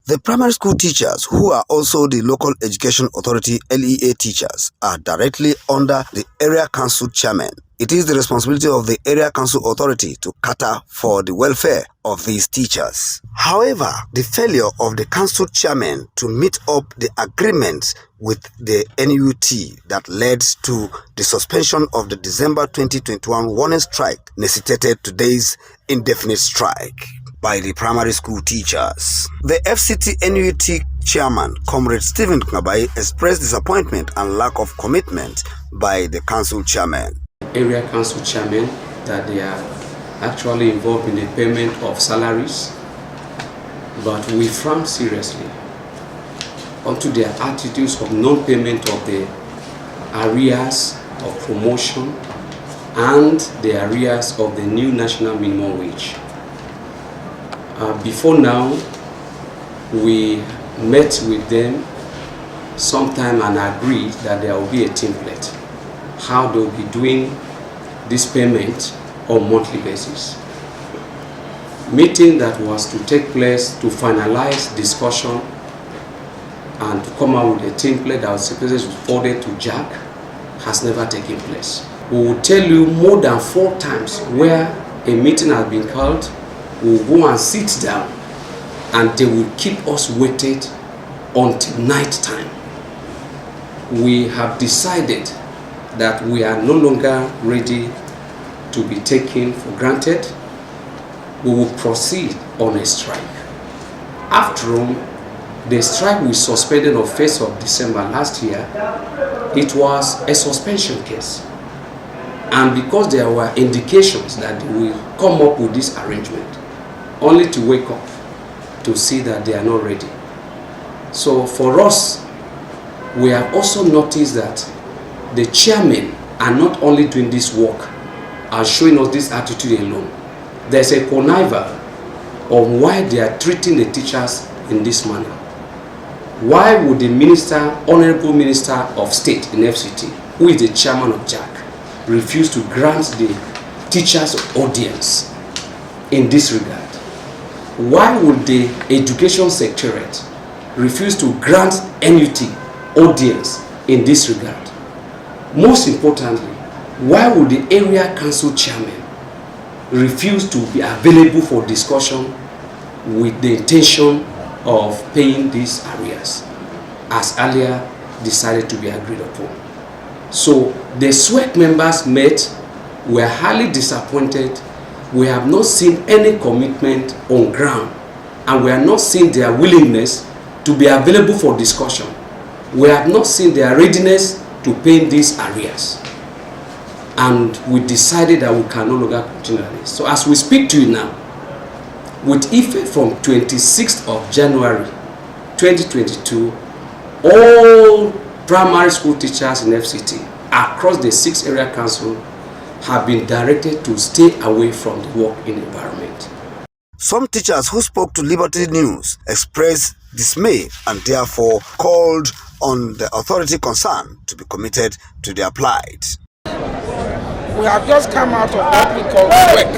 The primary school teachers, who are also the local education authority LEA teachers, are directly under the area council chairman. It is the responsibility of the area council authority to cater for the welfare of these teachers. However, the failure of the council chairman to meet up the agreements with the NUT that led to the suspension of the December 2021 warning strike necessitated today's indefinite strike by the primary school teachers. The FCT NUT chairman, Comrade Stephen Knabai, expressed disappointment and lack of commitment by the council chairman. Area council chairman that they are actually involved in the payment of salaries, but we frown seriously onto their attitudes of non-payment of the arrears of promotion and the arrears of the new national minimum wage. Before now, we met with them sometime and agreed that there will be a template how they will be doing this payment on monthly basis. Meeting that was to take place to finalize discussion and to come out with a template that was supposed to be forwarded to Jack has never taken place. We will tell you more than 4 times where a meeting has been called. We will go and sit down and they will keep us waited until night time. We have decided that we are no longer ready to be taken for granted. We will proceed on a strike. After all, the strike we suspended on 1st of December last year, it was a suspension case. And because there were indications that we will come up with this arrangement, only to wake up to see that they are not ready. So for us, we have also noticed that the chairmen are not only doing this work and showing us this attitude alone. There's a conniver on why they are treating the teachers in this manner. Why would the minister, Honorable Minister of State in FCT, who is the chairman of JAC, refuse to grant the teachers audience in this regard? Why would the Education Secretariat refuse to grant NUT audience in this regard? Most importantly, why would the area council chairman refuse to be available for discussion with the intention of paying these arrears as earlier decided to be agreed upon? So the SWEC members met, were highly disappointed. We have not seen any commitment on ground, and we have not seen their willingness to be available for discussion. We have not seen their readiness to pay these arrears. And we decided that we can no longer continue this. So as we speak to you now, with effect from 26th of January 2022, all primary school teachers in FCT across the 6 area council have been directed to stay away from the working environment. Some teachers who spoke to Liberty News expressed dismay and therefore called on the authority concerned to be committed to their plight. We have just come out of what we call SWEC.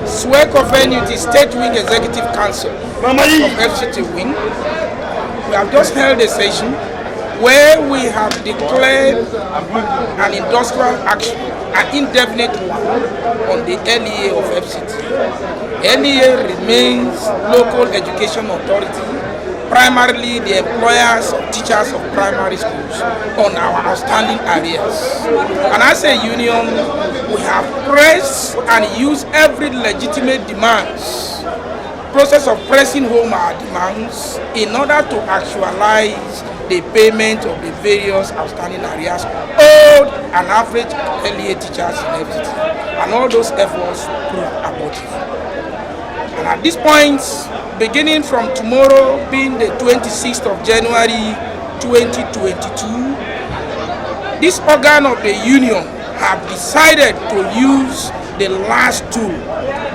SWEC of NUT, State Wing Executive Council of FCT Wing. We have just held a session where we have declared an industrial action, an indefinite one, on the LEA of FCT. LEA remains local education authority, primarily the employers of teachers of primary schools, on our outstanding arrears. And as a union, we have pressed and used every legitimate process of pressing home our demands in order to actualize the payment of the various outstanding arrears owed an average LEA teachers in FCT. And all those efforts proved abortive. And at this point, beginning from tomorrow, being the 26th of January 2022, this organ of the union have decided to use the last tool,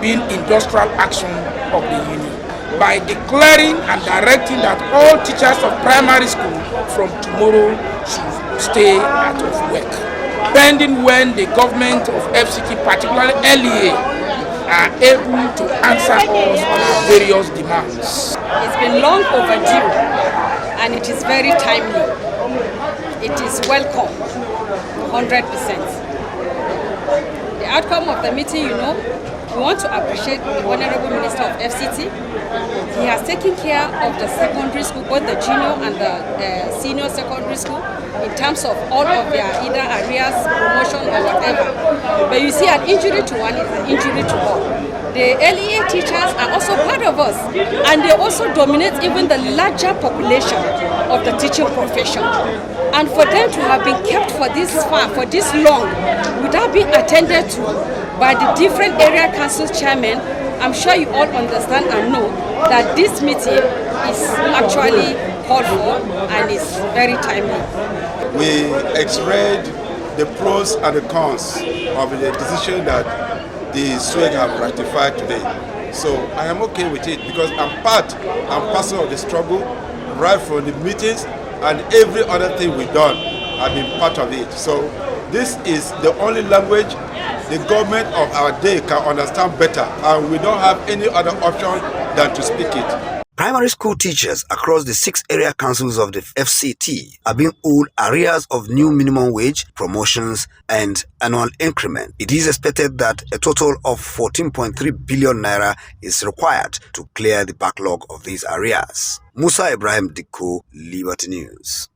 being industrial action of the union, by declaring and directing that all teachers of primary school from tomorrow should stay out of work, pending when the government of FCT, particularly LEA, are able to answer us on our various demands. It's been long overdue and it is very timely. It is welcome, 100%. The outcome of the meeting, we want to appreciate the Honorable Minister of FCT. He has taken care of the secondary school, both the junior and the senior secondary school, in terms of all of their either arrears, promotion or whatever. But you see, an injury to one is an injury to all. The LEA teachers are also part of us, and they also dominate even the larger population of the teaching profession. And for them to have been kept for this far, for this long, without being attended to by the different area council chairmen, I'm sure you all understand and know that this meeting is actually called for and is very timely. We x-rayed the pros and the cons of the decision that the SWEG have ratified today. So I am okay with it because I'm part and parcel of the struggle right from the meetings, and every other thing we've done, I've been part of it. So this is the only language the government of our day can understand better, and we don't have any other option than to speak it. Primary school teachers across the 6 area councils of the FCT are being owed arrears of new minimum wage, promotions, and annual increment. It is expected that a total of 14.3 billion naira is required to clear the backlog of these arrears. Musa Ibrahim Dikko, Liberty News.